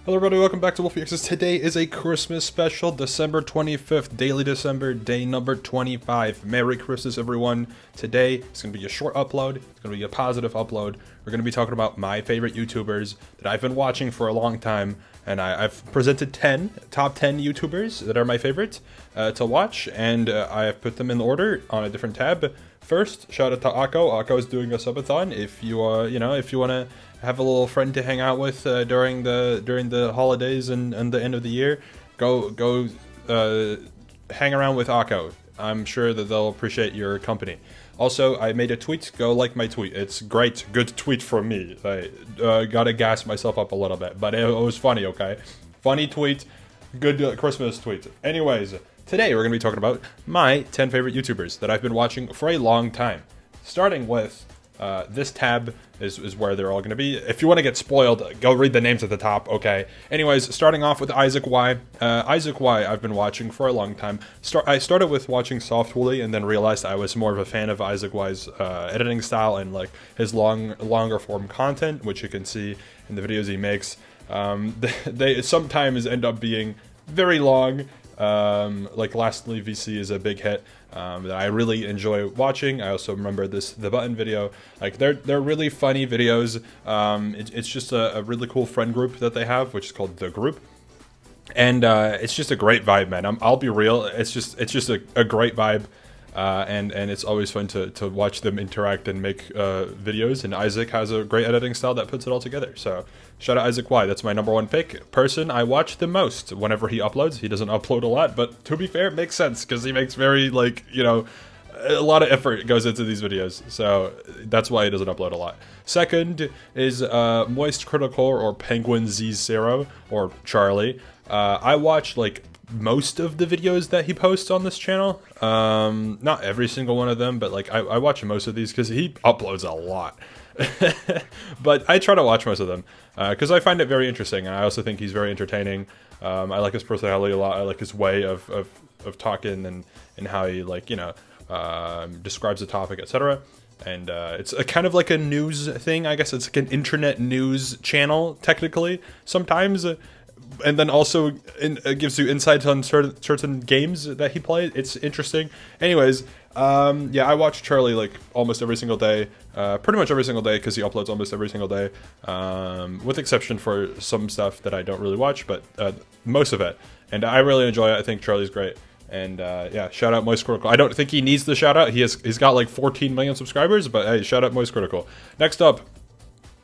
Hello everybody, welcome back to Wolfeei. Today is a Christmas special, December 25th, Daily December, day number 25. Merry Christmas everyone. Today is going to be a short upload, it's going to be a positive upload. We're going to be talking about my favorite YouTubers that I've been watching for a long time. And I've presented top 10 YouTubers that are my favorite to watch. And I have put them in order on a different tab. First, shout out to Akko. Akko is doing a subathon. If you if you want to have a little friend to hang out with during the holidays and the end of the year, go hang around with Akko. I'm sure that they'll appreciate your company. Also, I made a tweet. Go like my tweet. It's great. Good tweet from me. I gotta gas myself up a little bit, but it was funny, okay? Funny tweet. Good Christmas tweet. Anyways, today we're gonna be talking about my 10 favorite YouTubers that I've been watching for a long time. Starting with this tab is where they're all going to be. If you want to get spoiled, go read the names at the top, okay? Anyways, starting off with Isaac Y. Isaac Y I've been watching for a long time. I started with watching Softwooly and then realized I was more of a fan of Isaac Y's editing style and like his longer form content, which you can see in the videos he makes. They sometimes end up being very long. Like Lastly VC is a big hit that I really enjoy watching. I also remember the button video. Like they're really funny videos. It's just a really cool friend group that they have, which is called The Group, and it's just a great vibe, man. I'll be real. It's just a great vibe. And it's always fun to watch them interact and make videos, and Isaac has a great editing style that puts it all together. So shout out Isaac Y, that's my #1 pick. Person I watch the most whenever he uploads. He doesn't upload a lot, but to be fair, it makes sense because he makes very, like, you know, a lot of effort goes into these videos, so that's why he doesn't upload a lot. Second is Moist Critical, or Penguin Z0, or Charlie. I watch like most of the videos that he posts on this channel. Not every single one of them, but like I watch most of these because he uploads a lot. But I try to watch most of them because I find it very interesting, and I also think he's very entertaining. I like his personality a lot. I like his way of talking and how he, like, you know, describes the topic, etc. And it's a kind of like a news thing, I guess. It's like an internet news channel technically sometimes. And then also it gives you insights on certain games that he plays. It's interesting. Anyways, yeah, I watch Charlie like almost every single day, pretty much every single day, because he uploads almost every single day, with exception for some stuff that I don't really watch, but most of it. And I really enjoy it. I think Charlie's great. And yeah, shout out Moist Critical. I don't think he needs the shout out. He's got like 14 million subscribers, but hey, shout out Moist Critical. Next up,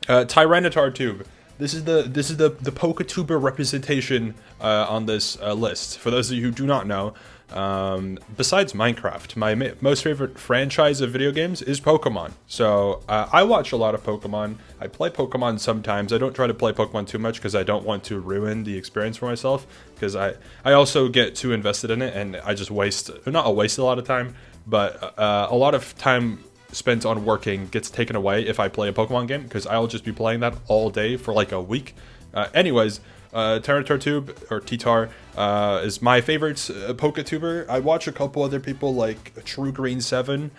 Tyranitar This is the PokeTuber representation on this list. For those of you who do not know, besides Minecraft, my most favorite franchise of video games is Pokemon. So I watch a lot of Pokemon. I play Pokemon sometimes. I don't try to play Pokemon too much because I don't want to ruin the experience for myself. Because I also get too invested in it, and I just waste a lot of time, but a lot of time spent on working gets taken away if I play a Pokemon game, because I'll just be playing that all day for like a week. Anyways, Tyranitar or T-Tar is my favorite PokeTuber. I watch a couple other people, like TrueGreen7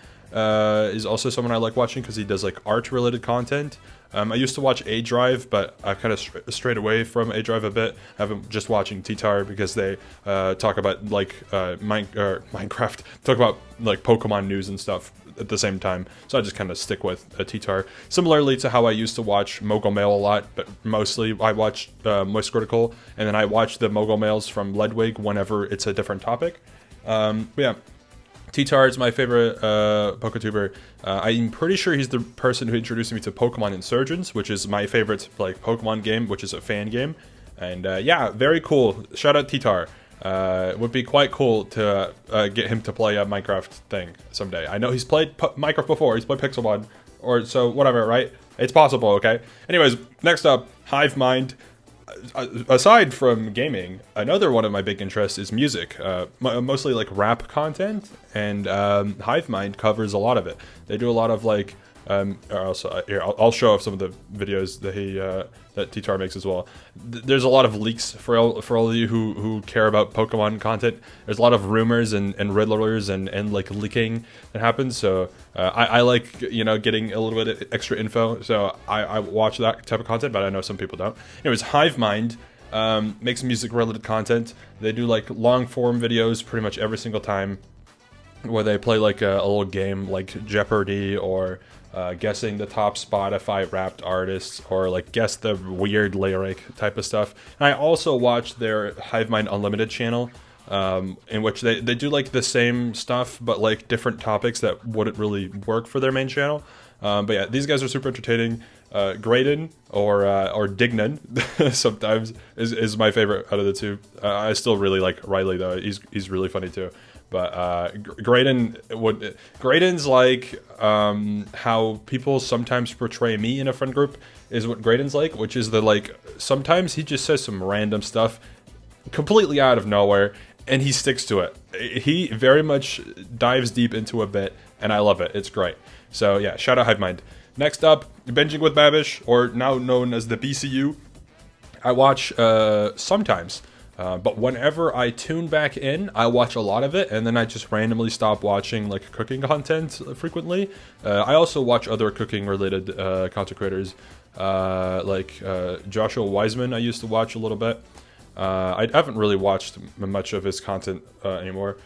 is also someone I like watching because he does like art related content. I used to watch A-Drive, but I've kind of strayed away from A-Drive a bit. I've just watching T-Tar because they talk about like Minecraft, talk about like Pokemon news and stuff at the same time, so I just kind of stick with T-Tar. Similarly to how I used to watch Mogul Mail a lot, but mostly I watch Moist Critical, and then I watch the Mogul Mails from Lewig whenever it's a different topic. But yeah, T-Tar is my favorite PokeTuber. I'm pretty sure he's the person who introduced me to Pokemon Insurgents, which is my favorite like Pokemon game, which is a fan game. And yeah, very cool. Shout out T-Tar. It would be quite cool to get him to play a Minecraft thing someday. I know he's played Minecraft before. He's played Pixelmon, or so whatever, right? It's possible, okay? Anyways, next up, Hivemind. Aside from gaming, another one of my big interests is music, mostly like rap content, and Hivemind covers a lot of it. They do a lot of like also, here, I'll show off some of the videos that that T-Tar makes as well. There's a lot of leaks for all of you who care about Pokemon content. There's a lot of rumors and riddlers and like leaking that happens. So I like, you know, getting a little bit of extra info. So I watch that type of content, but I know some people don't. Anyways, Hivemind makes music-related content. They do like long-form videos pretty much every single time, where they play like a little game like Jeopardy, or guessing the top Spotify Wrapped artists, or like guess the weird lyric type of stuff. And I also watch their Hivemind Unlimited channel, in which they do like the same stuff but like different topics that wouldn't really work for their main channel. But yeah, these guys are super entertaining. Graydon or Dignan sometimes is my favorite out of the two. I still really like Riley though. He's really funny too. But Graydon's like how people sometimes portray me in a friend group is what Graydon's like, which is like sometimes he just says some random stuff completely out of nowhere and he sticks to it. He very much dives deep into a bit and I love it. It's great. So yeah, shout out Hivemind. Next up, Binging with Babish, or now known as the BCU. I watch sometimes. But whenever I tune back in, I watch a lot of it, and then I just randomly stop watching like cooking content frequently. I also watch other cooking-related content creators, like Joshua Wiseman. I used to watch a little bit. I haven't really watched much of his content anymore.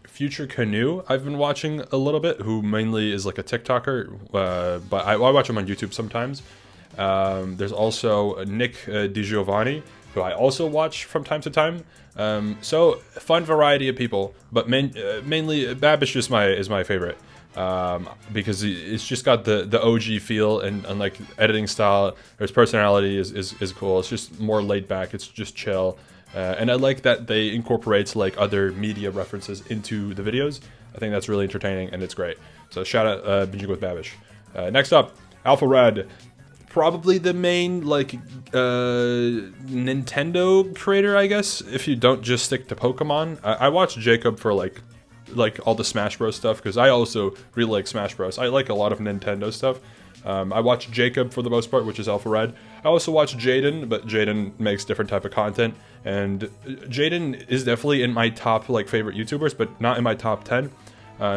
Future Canoe, I've been watching a little bit, who mainly is like a TikToker, but I watch him on YouTube sometimes. There's also Nick DiGiovanni, who I also watch from time to time. So fun variety of people, but mainly Babish is my favorite, because it's just got the OG feel and like editing style. His personality is cool. It's just more laid back. It's just chill, and I like that they incorporate like other media references into the videos. I think that's really entertaining and it's great. So shout out Binging with Babish. Next up, AlphaRed. Probably the main like Nintendo creator, I guess, if you don't just stick to Pokemon. I watch Jacob for like all the Smash Bros stuff, because I also really like Smash Bros. I like a lot of Nintendo stuff. I watch Jacob for the most part, which is AlphaRed. I also watch Jaden, but Jaden makes different type of content, and Jaden is definitely in my top like favorite YouTubers, but not in my top 10.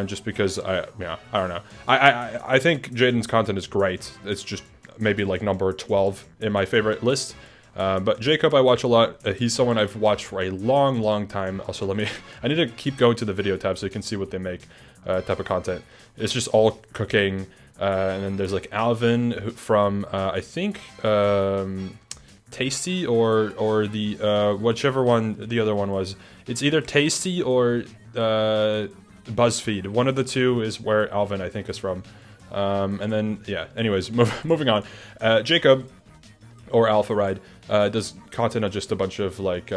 Just because I don't know. I think Jaden's content is great. It's just maybe like number 12 in my favorite list. But Jacob I watch a lot. He's someone I've watched for a long time. Also, I need to keep going to the video tab so you can see what they make type of content. It's just all cooking. And then there's like Alvin from I think Tasty or the whichever one the other one was. It's either Tasty or BuzzFeed. One of the two is where Alvin I think is from. And then, yeah, anyways, moving on. Jacob, or AlphaRed, does content on just a bunch of, like,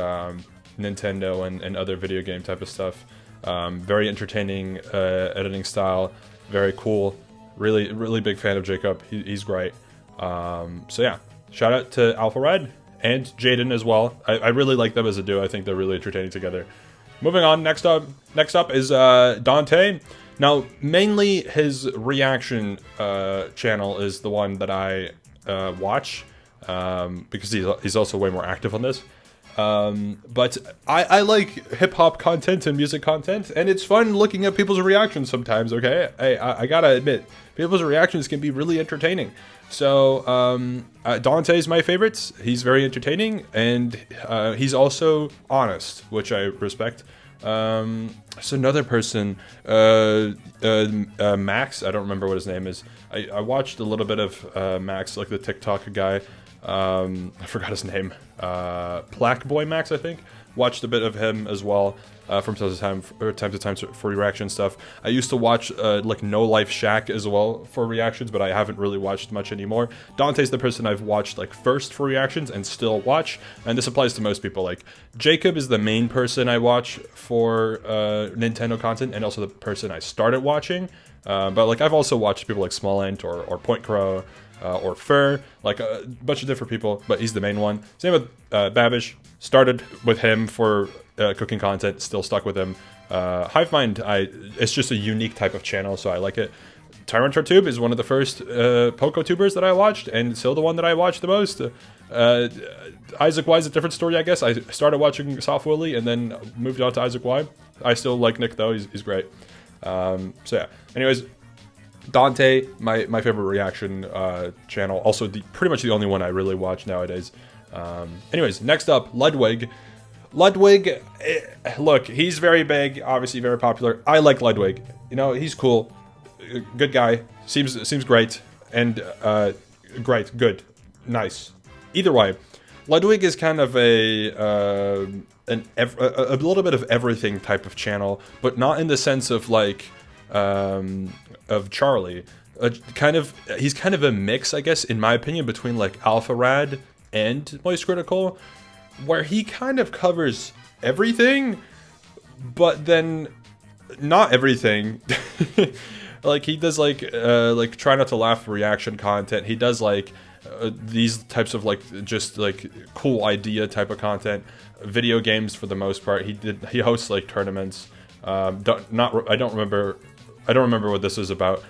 Nintendo and other video game type of stuff. Very entertaining editing style, very cool. Really big fan of Jacob. He's great. So, yeah, shout out to AlphaRed and Jaden as well. I really like them as a duo. I think they're really entertaining together. Moving on, next up is Dante. Now, mainly his reaction channel is the one that I watch, because he's also way more active on this. But I like hip-hop content and music content, and it's fun looking at people's reactions sometimes, okay? I gotta admit, people's reactions can be really entertaining. So, Dante's my favorite. He's very entertaining, and he's also honest, which I respect. So another person, Max, I don't remember what his name is. I watched a little bit of Max, like the TikTok guy. I forgot his name. Plaque Boy Max, I think. Watched a bit of him as well from time to time for reaction stuff. I used to watch like No Life Shack as well for reactions, but I haven't really watched much anymore. Dante's the person I've watched like first for reactions and still watch, and this applies to most people. Like Jacob is the main person I watch for Nintendo content, and also the person I started watching. But like I've also watched people like Smallent or Point Crow. Or Fur, like a bunch of different people, but he's the main one. Same with Babish. Started with him for cooking content, still stuck with him. Hivemind, it's just a unique type of channel, so I like it. TyrantRTube is one of the first PokeTubers that I watched, and still the one that I watched the most. Isaac Y is a different story, I guess. I started watching Soft Willy and then moved on to Isaac Y. I still like Nick, though. He's great. So, yeah. Anyways, Dante, my favorite reaction channel. Also, pretty much the only one I really watch nowadays. Anyways, next up, Lewig. Lewig, look, he's very big, obviously very popular. I like Lewig. You know, he's cool, good guy, seems great, and good, nice. Either way, Lewig is kind of a little bit of everything type of channel, but not in the sense of like of Charlie. He's kind of a mix, I guess, in my opinion, between like AlphaRed and Moist Critical, where he kind of covers everything, but then not everything. Like he does like try not to laugh reaction content. He does like these types of like just like cool idea type of content. Video games for the most part. He hosts like tournaments. I don't remember what this is about.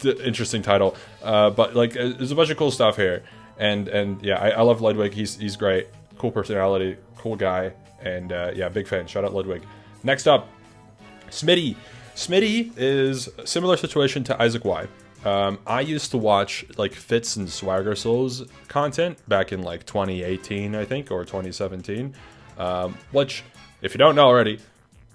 Interesting title. But like there's a bunch of cool stuff here. And yeah, I love Lewig. He's great. Cool personality, cool guy, and yeah, big fan. Shout out Lewig. Next up, Smitty. Smitty is a similar situation to Isaac Y. I used to watch like Fits and Swagger Souls content back in like 2018, I think, or 2017, which, if you don't know already,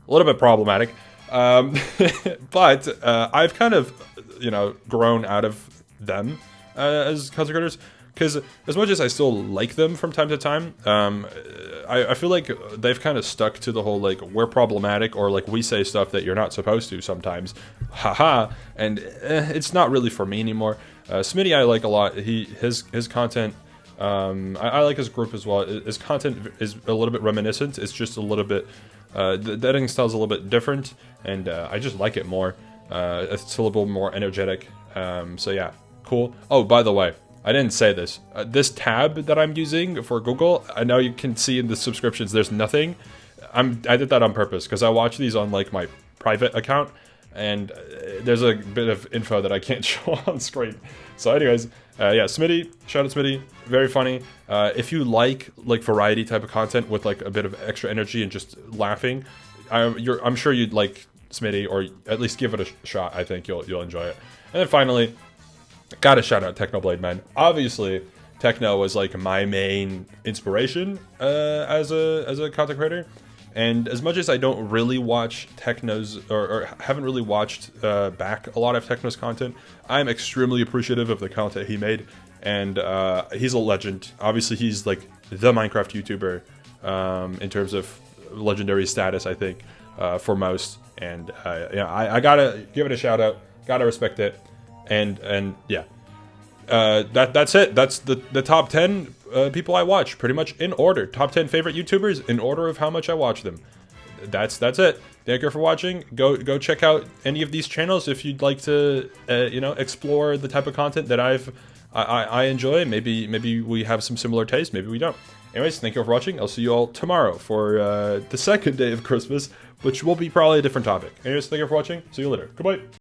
a little bit problematic. But I've kind of, you know, grown out of them as content creators. Because as much as I still like them from time to time, I feel like they've kind of stuck to the whole, like, we're problematic, or, like, we say stuff that you're not supposed to sometimes. Haha. And it's not really for me anymore. Smitty I like a lot. His content, I like his group as well. His content is a little bit reminiscent. It's just a little bit, the editing style is a little bit different, and I just like it more. It's a little bit more energetic. So yeah, cool. Oh, by the way, I didn't say this. This tab that I'm using for Google, I know you can see in the subscriptions there's nothing. I did that on purpose because I watch these on like my private account, and there's a bit of info that I can't show on screen. So anyways, yeah, Smitty, shout out Smitty, very funny. If you like variety type of content with like a bit of extra energy and just laughing, I'm sure you'd like Smitty, or at least give it a shot. I think you'll enjoy it. And then finally, gotta shout out Technoblade, man. Obviously, Techno was like my main inspiration as a content creator, and as much as I don't really watch Techno's or haven't really watched back a lot of Techno's content, I'm extremely appreciative of the content he made, and he's a legend. Obviously, he's like the Minecraft YouTuber in terms of legendary status, I think, for most. And yeah, I gotta give it a shout out. Gotta respect it. And yeah, that's it. That's the top 10 people I watch, pretty much in order. Top 10 favorite YouTubers in order of how much I watch them. That's it. Thank you for watching. Go check out any of these channels if you'd like to you know, explore the type of content that I enjoy. Maybe we have some similar tastes. Maybe we don't. Anyways, thank you for watching. I'll see you all tomorrow for the second day of Christmas, which will be probably a different topic. Anyways, thank you for watching. See you later. Goodbye.